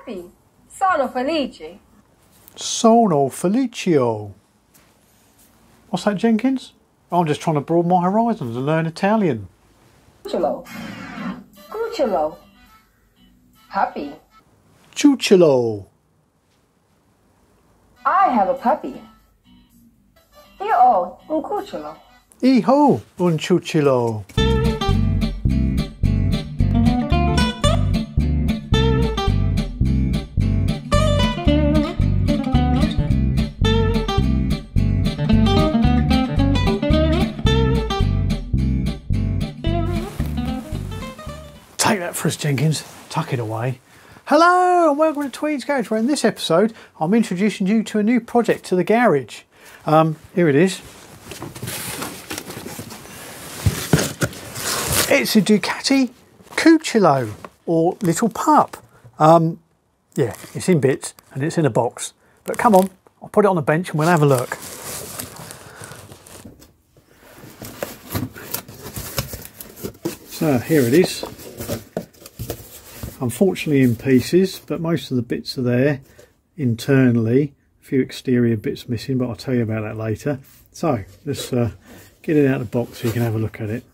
Happy. Sono felice. Sono felicio. What's that, Jenkins? I'm just trying to broaden my horizons and learn Italian. Cucciolo. Cucciolo. Puppy. Cucciolo. I have a puppy. Io ho un cucciolo. Iho, un cucciolo. Take that for us, Jenkins. Tuck it away. Hello and welcome to Tweed's Garage, where in this episode I'm introducing you to a new project to the garage. Here it is. It's a Ducati Cucciolo, or little pup. Yeah, it's in bits and it's in a box. But come on, I'll put it on the bench and we'll have a look. So here it is. Unfortunately in pieces, but most of the bits are there internally. A few exterior bits missing, but I'll tell you about that later. So let's get it out of the box so you can have a look at it.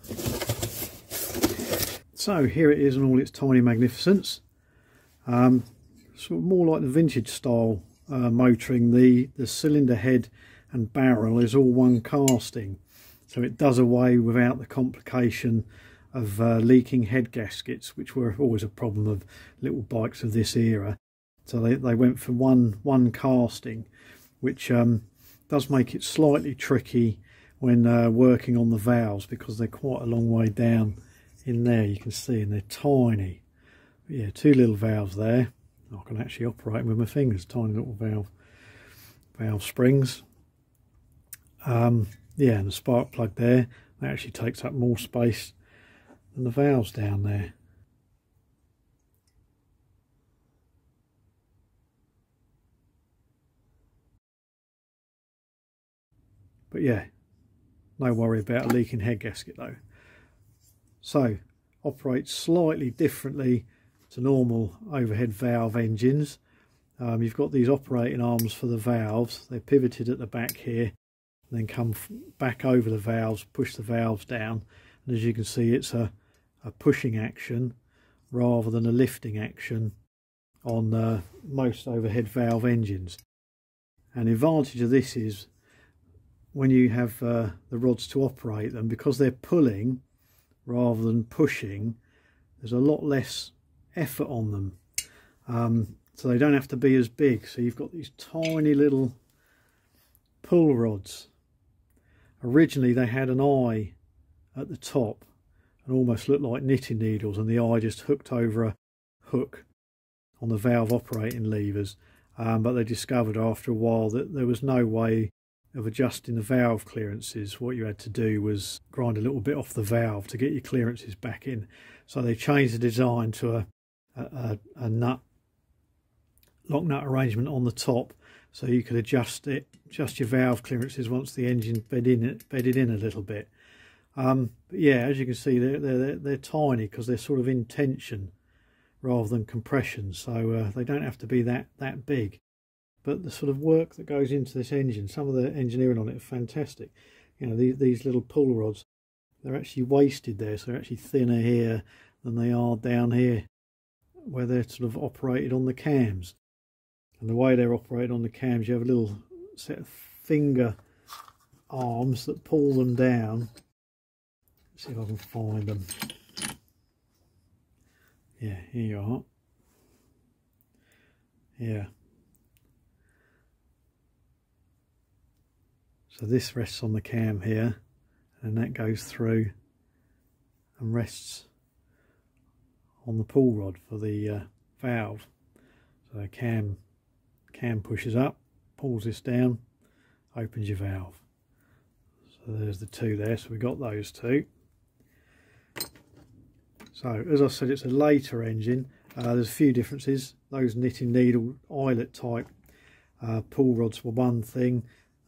So here it is in all its tiny magnificence. Sort of more like the vintage style motoring. The cylinder head and barrel is all one casting, so it does away without the complication of leaking head gaskets, which were always a problem of little bikes of this era. So they went for one casting, which does make it slightly tricky when working on the valves, because they're quite a long way down in there, you can see, and they're tiny. But yeah, two little valves there. I can actually operate them with my fingers, tiny little valve springs. Yeah, and the spark plug there, that actually takes up more space and the valves down there. But yeah, no worry about a leaking head gasket though. So, operates slightly differently to normal overhead valve engines. You've got these operating arms for the valves. They're pivoted at the back here, and then come back over the valves, push the valves down. And as you can see, it's a pushing action rather than a lifting action on most overhead valve engines. And the advantage of this is when you have the rods to operate them, because they're pulling rather than pushing, there's a lot less effort on them, so they don't have to be as big. So you've got these tiny little pull rods. Originally they had an eye at the top and almost looked like knitting needles, and the eye just hooked over a hook on the valve operating levers, but they discovered after a while that there was no way of adjusting the valve clearances. What you had to do was grind a little bit off the valve to get your clearances back in. So they changed the design to a lock nut arrangement on the top, so you could adjust your valve clearances once the engine bedded in a little bit. But yeah, as you can see, they're tiny because they're sort of in tension rather than compression, so they don't have to be that big. But the sort of work that goes into this engine, some of the engineering on it are fantastic. You know, these little pull rods, they're actually wasted there, so they're actually thinner here than they are down here where they're sort of operated on the cams. And the way they're operated on the cams, you have a little set of finger arms that pull them down. Let's see if I can find them. Yeah, here you are. Yeah. So this rests on the cam here, and that goes through and rests on the pull rod for the valve. So the cam pushes up, pulls this down, opens your valve. So there's the two there, so we got those two. So as I said, it's a later engine. There's a few differences. Those knitting needle eyelet type pull rods were one thing,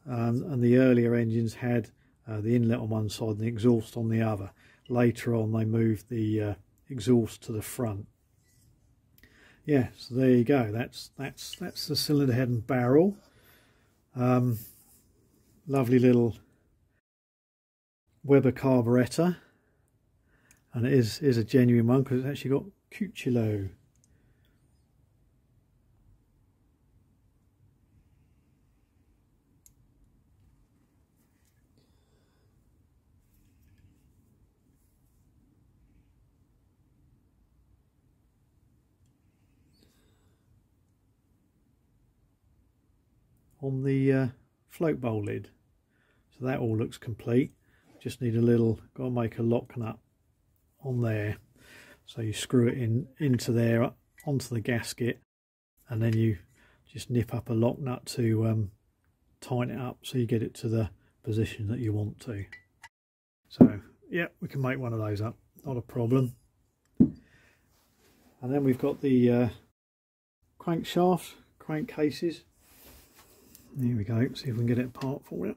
and the earlier engines had the inlet on one side and the exhaust on the other. Later on they moved the exhaust to the front. yeah, so there you go. That's the cylinder head and barrel. Lovely little Weber carburettor, and it is a genuine one because it's actually got Cucciolo. On the float bowl lid, so that all looks complete. Just need a little, got to make a lock nut on there, so you screw it into there onto the gasket, and then you just nip up a lock nut to tighten it up so you get it to the position that you want to. So yeah, we can make one of those up, not a problem. And then we've got the crankshaft, crankcases. Here we go, see if we can get it apart for you.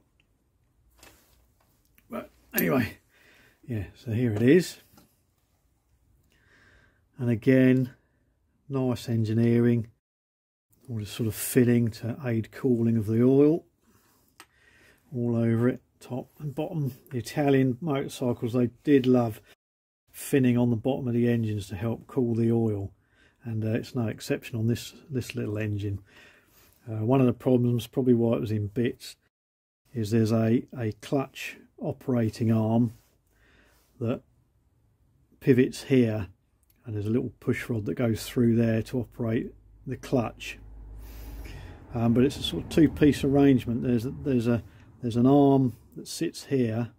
But anyway, yeah, so here it is. And again, nice engineering, all this sort of filling to aid cooling of the oil all over it, top and bottom. The Italian motorcycles, they did love finning on the bottom of the engines to help cool the oil, and it's no exception on this little engine. One of the problems, probably why it was in bits, is there's a clutch operating arm that pivots here, and there's a little push rod that goes through there to operate the clutch. But it's a sort of two-piece arrangement. There's an arm that sits here,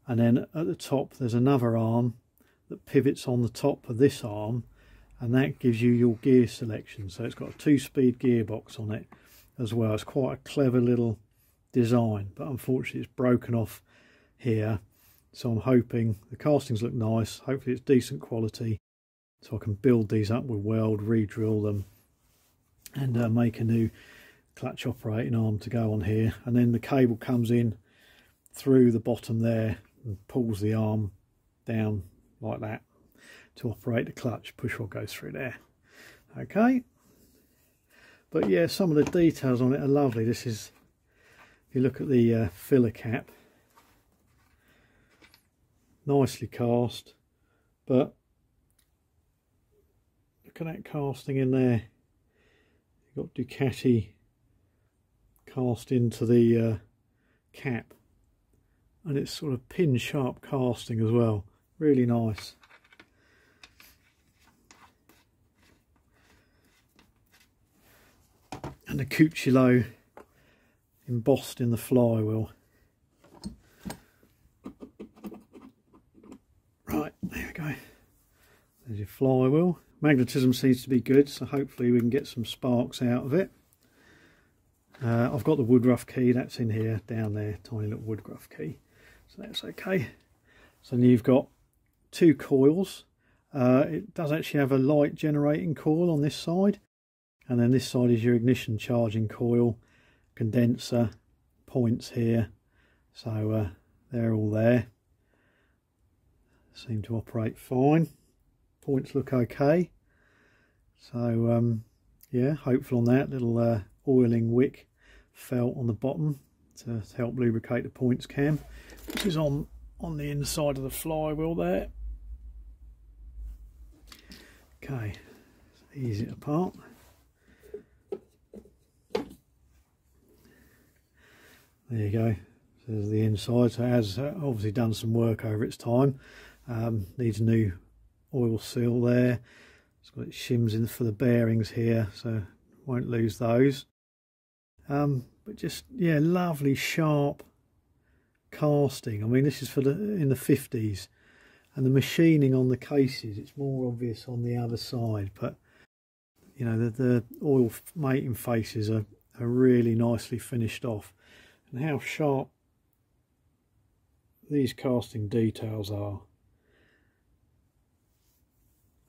and then at the top there's another arm that pivots on the top of this arm, and that gives you your gear selection. So it's got a 2-speed gearbox on it as well. It's quite a clever little design, but unfortunately it's broken off here. So I'm hoping the castings look nice, hopefully it's decent quality, so I can build these up with weld, re-drill them, and make a new clutch operating arm to go on here. And then the cable comes in through the bottom there and pulls the arm down like that to operate the clutch. Push rod goes through there. Okay, but yeah, some of the details on it are lovely. This is, if you look at the filler cap, nicely cast, but look at that casting in there. You've got Ducati cast into the cap, and it's sort of pin sharp casting as well, really nice. And the Cucciolo embossed in the flywheel. Right, there we go. There's your flywheel. Magnetism seems to be good, so hopefully we can get some sparks out of it. I've got the woodruff key, that's in here, down there, tiny little woodruff key, so that's okay. So then you've got 2 coils. It does actually have a light generating coil on this side, and then this side is your ignition charging coil, condenser, points here, so they're all there. Seem to operate fine. Points look okay. So yeah, hopeful on that. Little oiling wick felt on the bottom to help lubricate the points cam, which is on the inside of the flywheel there. Okay, ease it apart. There you go. So there's the inside. So it has obviously done some work over its time. Needs a new oil seal there. It's got its shims in for the bearings here, so won't lose those. But just, yeah, lovely sharp casting. I mean, this is in the 50s, and the machining on the cases, it's more obvious on the other side, but you know, the oil mating faces are really nicely finished off. And how sharp these casting details are.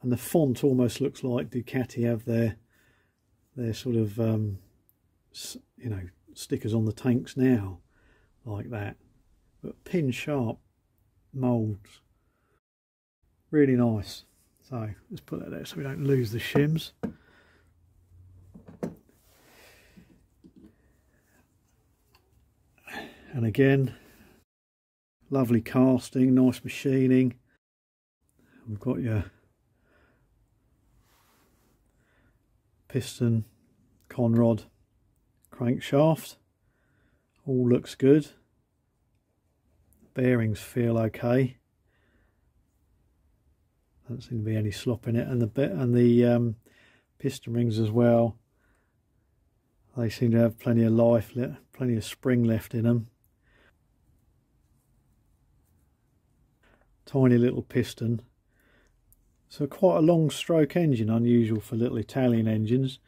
And the font almost looks like Ducati have their sort of you know, stickers on the tanks now, like that. But pin sharp moulds, really nice. So let's put that there so we don't lose the shims. And again, lovely casting, nice machining. We've got your piston, conrod, crankshaft. All looks good. Bearings feel okay. Don't seem to be any slop in it, and the piston rings as well. They seem to have plenty of life, plenty of spring left in them. Tiny little piston. So quite a long stroke engine, unusual for little Italian engines.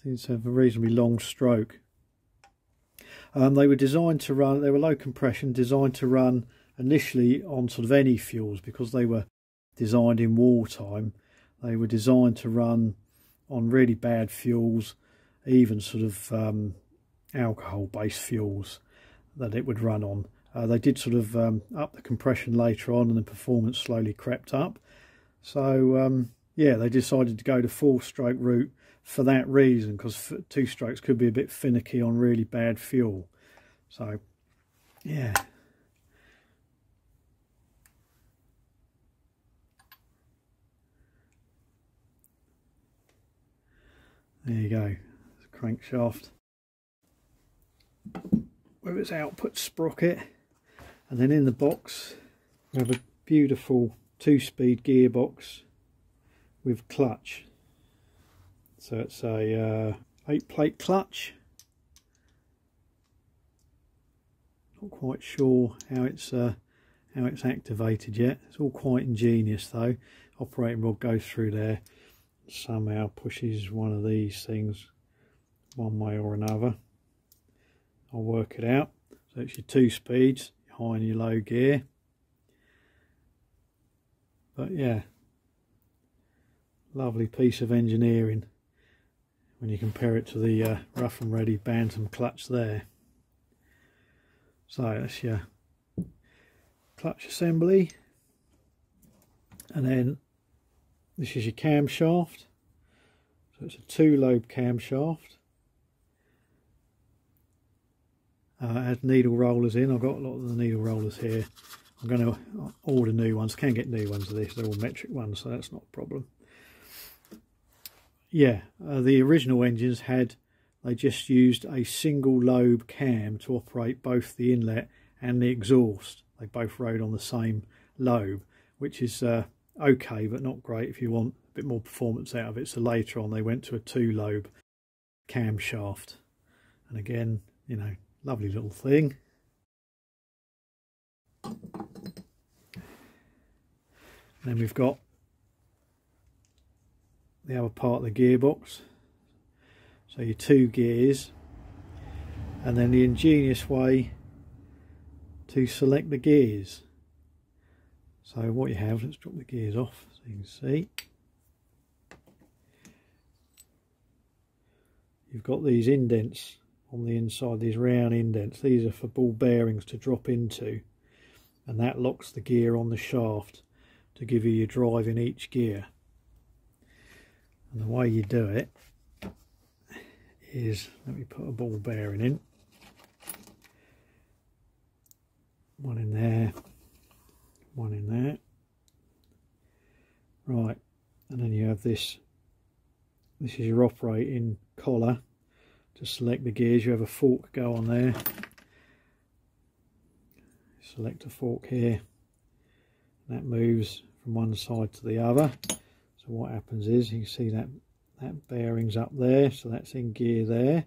Seems to have a reasonably long stroke. They were designed to run, they were low compression, designed to run initially on sort of any fuels because they were designed in wartime. They were designed to run on really bad fuels, even sort of alcohol based fuels that it would run on. They did sort of up the compression later on, and the performance slowly crept up. So yeah, they decided to go the 4-stroke route for that reason, because 2 strokes could be a bit finicky on really bad fuel. So yeah. There you go, the crankshaft with its output sprocket. And then in the box we have a beautiful 2-speed gearbox with clutch. So it's a 8-plate clutch. Not quite sure how it's activated yet. It's all quite ingenious though. Operating rod goes through there, somehow pushes one of these things one way or another. I'll work it out. So it's your 2 speeds, your high and your low gear. But yeah, lovely piece of engineering when you compare it to the rough and ready Bantam clutch there. So that's your clutch assembly, and then this is your camshaft. So it's a 2-lobe camshaft. It has needle rollers in. I've got a lot of the needle rollers here. I'm going to order new ones. Can get new ones of this. They're all metric ones, so that's not a problem. Yeah, the original engines they just used a single lobe cam to operate both the inlet and the exhaust. They both rode on the same lobe, which is okay, but not great if you want a bit more performance out of it. So later on they went to a 2-lobe camshaft. And again, you know, lovely little thing. And then we've got the other part of the gearbox. So your 2 gears, and then the ingenious way to select the gears. So what you have, let's drop the gears off so you can see. You've got these indents on the inside, these round indents. These are for ball bearings to drop into, and that locks the gear on the shaft to give you your drive in each gear. And the way you do it is, let me put a ball bearing in. One in there, one in there. Right, and then you have this. This is your operating collar to select the gears. You have a fork go on there. Select a fork here. That moves from one side to the other. So what happens is, you can see that bearing's up there, so that's in gear there,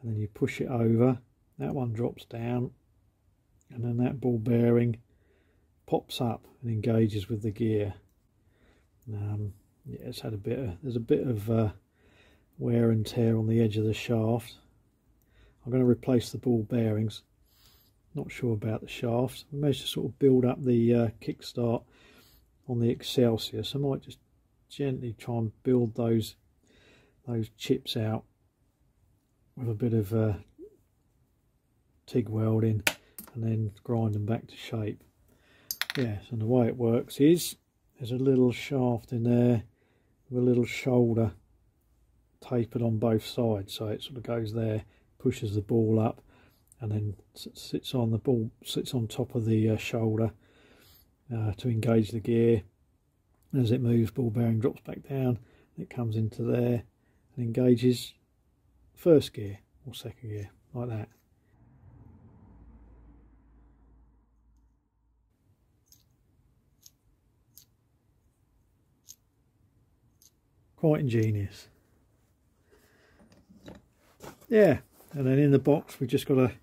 and then you push it over, that one drops down, and then that ball bearing pops up and engages with the gear. Yeah, it's had there's a bit of wear and tear on the edge of the shaft. I'm going to replace the ball bearings. Not sure about the shafts. We managed to sort of build up the kickstart on the Excelsior, so I might just gently try and build those chips out with a bit of TIG welding, and then grind them back to shape. Yes, and the way it works is there's a little shaft in there with a little shoulder tapered on both sides, so it sort of goes there, pushes the ball up, and then sits on top of the shoulder to engage the gear. As it moves, ball bearing drops back down, it comes into there and engages first gear or second gear, like that. Quite ingenious. Yeah, and then in the box we've just got a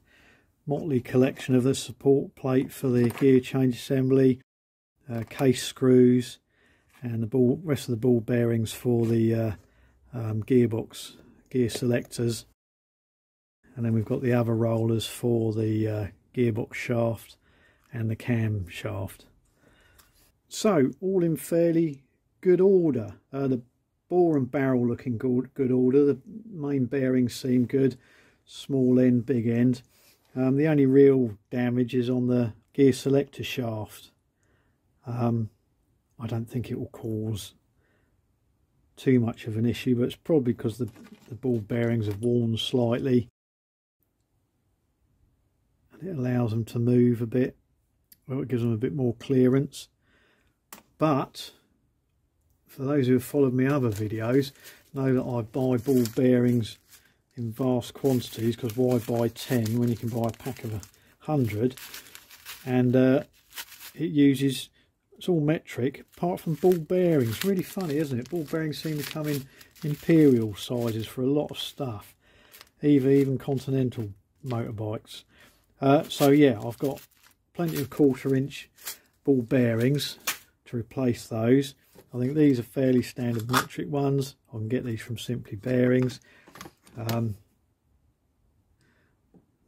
motley collection of the support plate for the gear change assembly, case screws, and the rest of the ball bearings for the gearbox, gear selectors. And then we've got the other rollers for the gearbox shaft and the cam shaft. So all in fairly good order. The bore and barrel looking good order. The main bearings seem good. Small end, big end. The only real damage is on the gear selector shaft. I don't think it will cause too much of an issue, but it's probably because the ball bearings have worn slightly, and it allows them to move a bit. Well, it gives them a bit more clearance. But for those who have followed my other videos, know that I buy ball bearings in vast quantities, because why buy 10 when you can buy a pack of 100? And it uses, it's all metric apart from ball bearings. Really funny, isn't it? Ball bearings seem to come in imperial sizes for a lot of stuff, even Continental motorbikes. So yeah, I've got plenty of 1/4 inch ball bearings to replace those. I think these are fairly standard metric ones. I can get these from Simply Bearings. The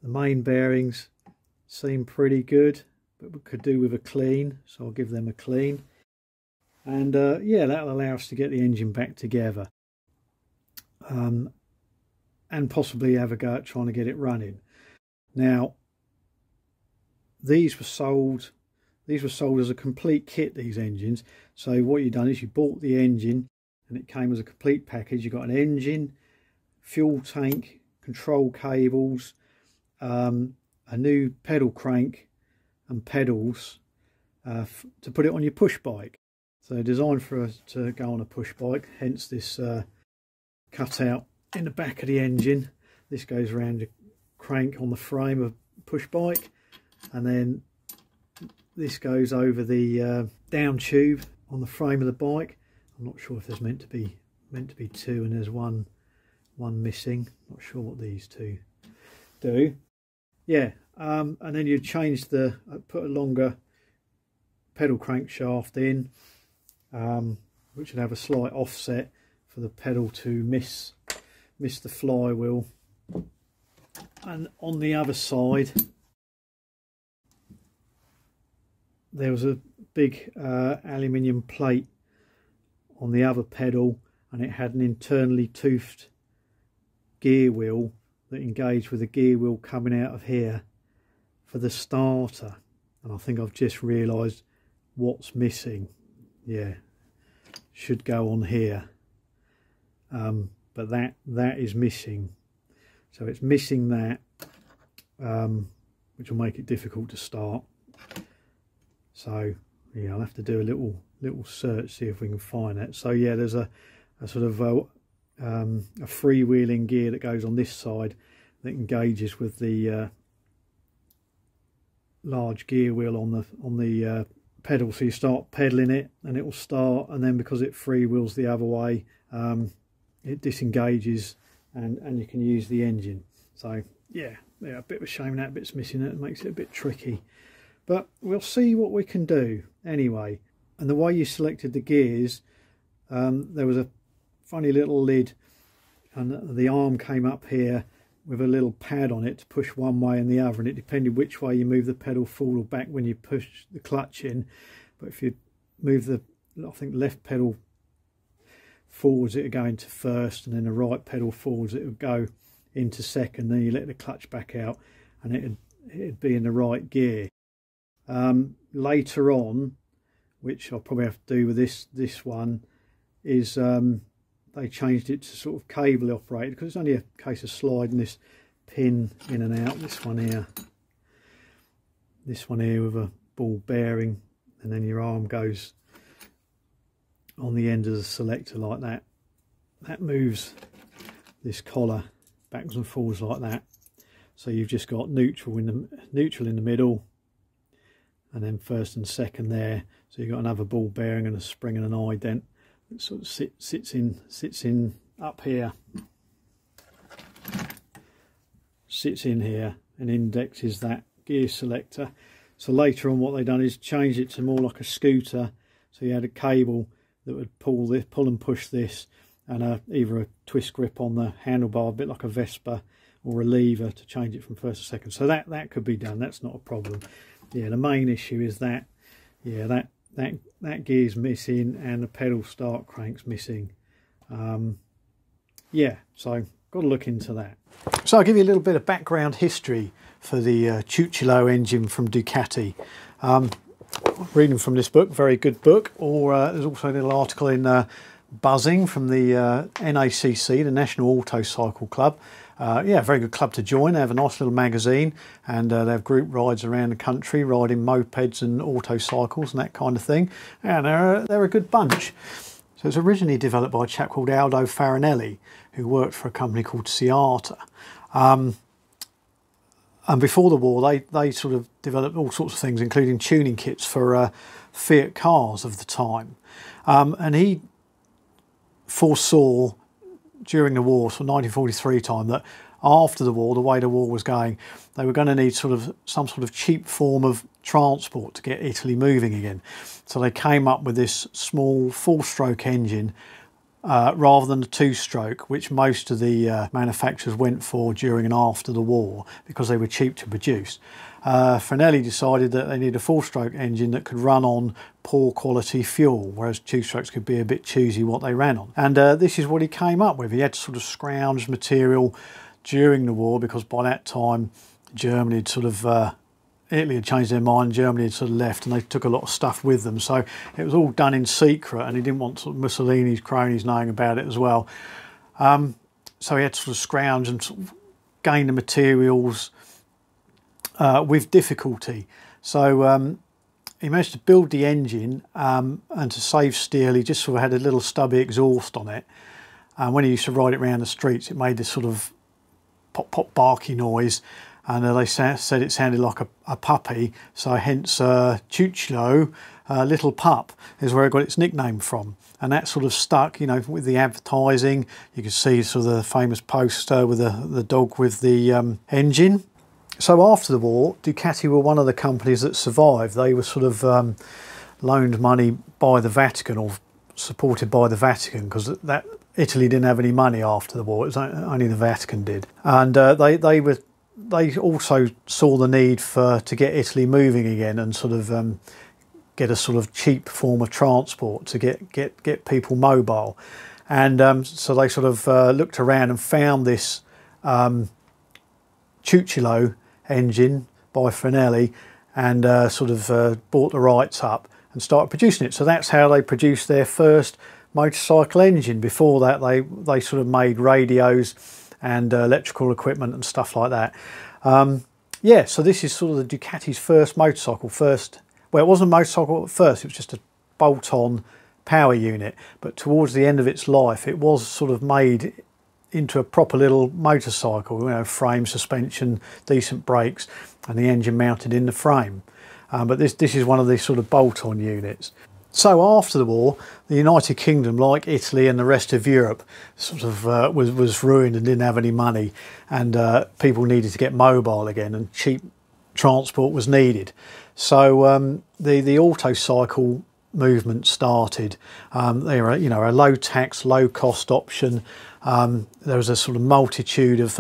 main bearings seem pretty good, but we could do with a clean, so I'll give them a clean. And yeah, that'll allow us to get the engine back together, and possibly have a go at trying to get it running. Now, these were sold as a complete kit, these engines. So what you've done is you bought the engine and it came as a complete package. You got an engine, fuel tank, control cables, a new pedal crank and pedals to put it on your push bike. So designed for us to go on a push bike, hence this cutout in the back of the engine. This goes around the crank on the frame of push bike, and then this goes over the down tube on the frame of the bike. I'm not sure if there's meant to be two, and there's one missing. Not sure what these two do. Yeah, and then you change put a longer pedal crankshaft in, which would have a slight offset for the pedal to miss the flywheel. And on the other side, there was a big aluminium plate on the other pedal, and it had an internally toothed gear wheel that engaged with the gear wheel coming out of here for the starter. And I think I've just realised what's missing. Yeah, should go on here, but that is missing. So it's missing that, which will make it difficult to start. So yeah, I'll have to do a little search, see if we can find that. So yeah, there's a sort of a freewheeling gear that goes on this side that engages with the large gear wheel on the pedal. So you start pedaling it and it will start, and then because it freewheels the other way, it disengages and you can use the engine. So yeah, a bit of a shame that bit's missing. It makes it a bit tricky, but we'll see what we can do anyway. And the way you selected the gears, there was a funny little lid, and the arm came up here with a little pad on it to push one way and the other, and it depended which way you move the pedal forward or back when you push the clutch in. But if you move the, I think, left pedal forwards, it would go into first, and then the right pedal forwards, it would go into second. Then you let the clutch back out and it'd be in the right gear. Later on, which I'll probably have to do with this one, is they changed it to sort of cable operated, because it's only a case of sliding this pin in and out. This one here with a ball bearing, and then your arm goes on the end of the selector like that. That moves this collar backwards and forwards like that. So you've just got neutral in the middle, and then first and second there. So you've got another ball bearing and a spring and an ident that sort of sits in up here, sits in here, and indexes that gear selector. So later on, what they've done is change it to more like a scooter. So you had a cable that would pull and push this, and either a twist grip on the handlebar, a bit like a Vespa, or a lever to change it from first to second. So that could be done. That's not a problem. Yeah, the main issue is that, yeah, that gear's missing and the pedal start crank's missing. Yeah, so got to look into that. So I'll give you a little bit of background history for the Cucciolo engine from Ducati. Reading from this book, very good book, or there's also a little article in Buzzing from the NACC, the National Autocycle Club. Yeah, very good club to join. They have a nice little magazine, and they have group rides around the country, riding mopeds and autocycles and that kind of thing. And they're a good bunch. So it was originally developed by a chap called Aldo Farinelli, who worked for a company called Ciata. And before the war, they sort of developed all sorts of things, including tuning kits for Fiat cars of the time. And he foresaw during the war, so 1943 time, that after the war, the way the war was going, they were going to need some sort of cheap form of transport to get Italy moving again. So they came up with this small 4-stroke engine rather than a 2-stroke, which most of the manufacturers went for during and after the war because they were cheap to produce. Farinelli decided that they needed a 4-stroke engine that could run on poor quality fuel, whereas 2-strokes could be a bit choosy what they ran on. And this is what he came up with. He had to sort of scrounge material during the war, because by that time Germany had sort of Italy had changed their mind, Germany had sort of left, and they took a lot of stuff with them. So it was all done in secret, and he didn't want sort of Mussolini's cronies knowing about it as well. So he had to sort of scrounge and sort of gain the materials with difficulty. So he managed to build the engine, and to save steel, he just sort of had a little stubby exhaust on it. And when he used to ride it around the streets, it made this sort of pop, pop, barky noise. And they said it sounded like a puppy, so hence Cucciolo, little pup, is where it got its nickname from. And that sort of stuck, you know, with the advertising. You can see sort of the famous poster with the dog with the engine. So after the war, Ducati were one of the companies that survived. They were sort of loaned money by the Vatican, or supported by the Vatican, because that Italy didn't have any money after the war. It was only the Vatican did. And they also saw the need to get Italy moving again, and sort of get a sort of cheap form of transport to get people mobile. And so they sort of looked around and found this Cucciolo engine by Farinelli, and sort of bought the rights up and started producing it. So that's how they produced their first motorcycle engine. Before that, they sort of made radios and electrical equipment and stuff like that. Yeah, so this is sort of the Ducati's first motorcycle. Well, it wasn't a motorcycle at first, it was just a bolt-on power unit, but towards the end of its life it was sort of made into a proper little motorcycle, you know, frame, suspension, decent brakes, and the engine mounted in the frame. But this is one of these sort of bolt-on units. So after the war, the United Kingdom, like Italy and the rest of Europe, sort of was ruined and didn't have any money, and people needed to get mobile again, and cheap transport was needed. So the autocycle movement started. They were, you know, a low tax, low cost option. There was a sort of multitude of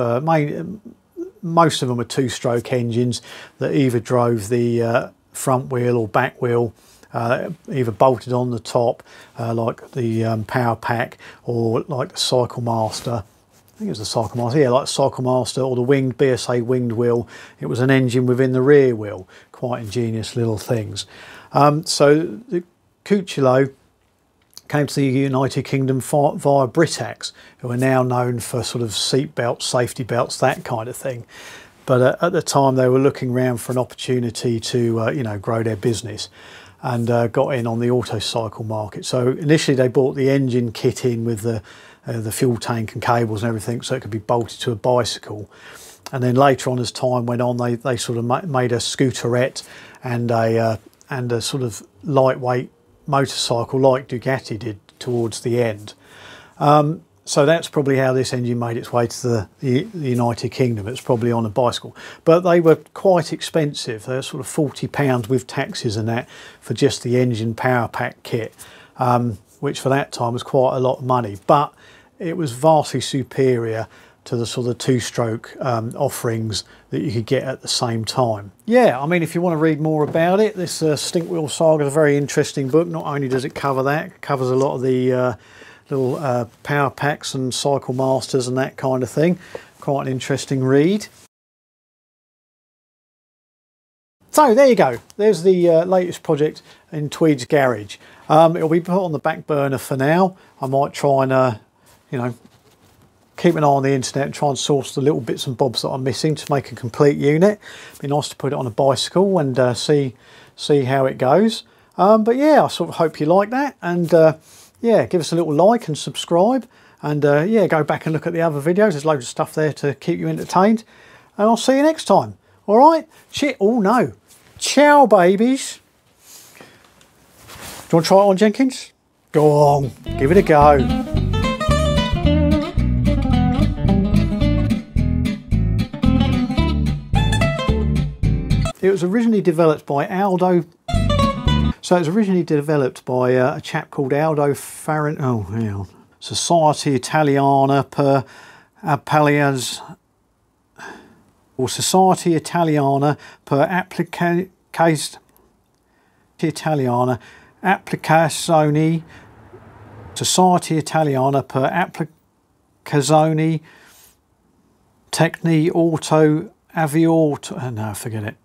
most of them were 2-stroke engines that either drove the front wheel or back wheel, either bolted on the top like the Power Pack, or like the Cycle Master. I think it was the Cycle Master, yeah, like the Cycle Master, or the winged BSA winged wheel. It was an engine within the rear wheel. Quite ingenious little things. So Cucciolo came to the United Kingdom via BREW, who are now known for sort of seat belts, safety belts, that kind of thing. But at the time they were looking around for an opportunity to, you know, grow their business, and got in on the autocycle market. So initially they bought the engine kit in with the fuel tank and cables and everything, so it could be bolted to a bicycle. And then later on, as time went on, they sort of made a scooterette and a sort of lightweight motorcycle like Ducati did towards the end. So that's probably how this engine made its way to the United Kingdom. It's probably on a bicycle, but they were quite expensive. They're sort of £40 with taxes and that for just the engine power pack kit, which for that time was quite a lot of money, but it was vastly superior to the sort of two-stroke offerings that you could get at the same time. Yeah, I mean, if you want to read more about it, this Stink Wheel Saga is a very interesting book. Not only does it cover that, it covers a lot of the little power packs and cycle masters and that kind of thing. Quite an interesting read. So there you go. There's the latest project in Tweed's garage. It'll be put on the back burner for now. I might try and, you know, keep an eye on the internet and try and source the little bits and bobs that I'm missing to make a complete unit. It'd be nice to put it on a bicycle and see how it goes. But yeah, I sort of hope you like that, and yeah, give us a little like and subscribe, and yeah, go back and look at the other videos. There's loads of stuff there to keep you entertained, and I'll see you next time. All right? Oh no, ciao babies. Do you want to try it on, Jenkins? Go on, give it a go. It was originally developed by Aldo. So it was originally developed by a chap called Aldo Farin. Oh, hang on. Society Italiana per Appalias, or Society Italiana per Applicazione Italiana Applicazioni. Society Italiana per Applicazioni Tecni Auto Aviauto. No, forget it.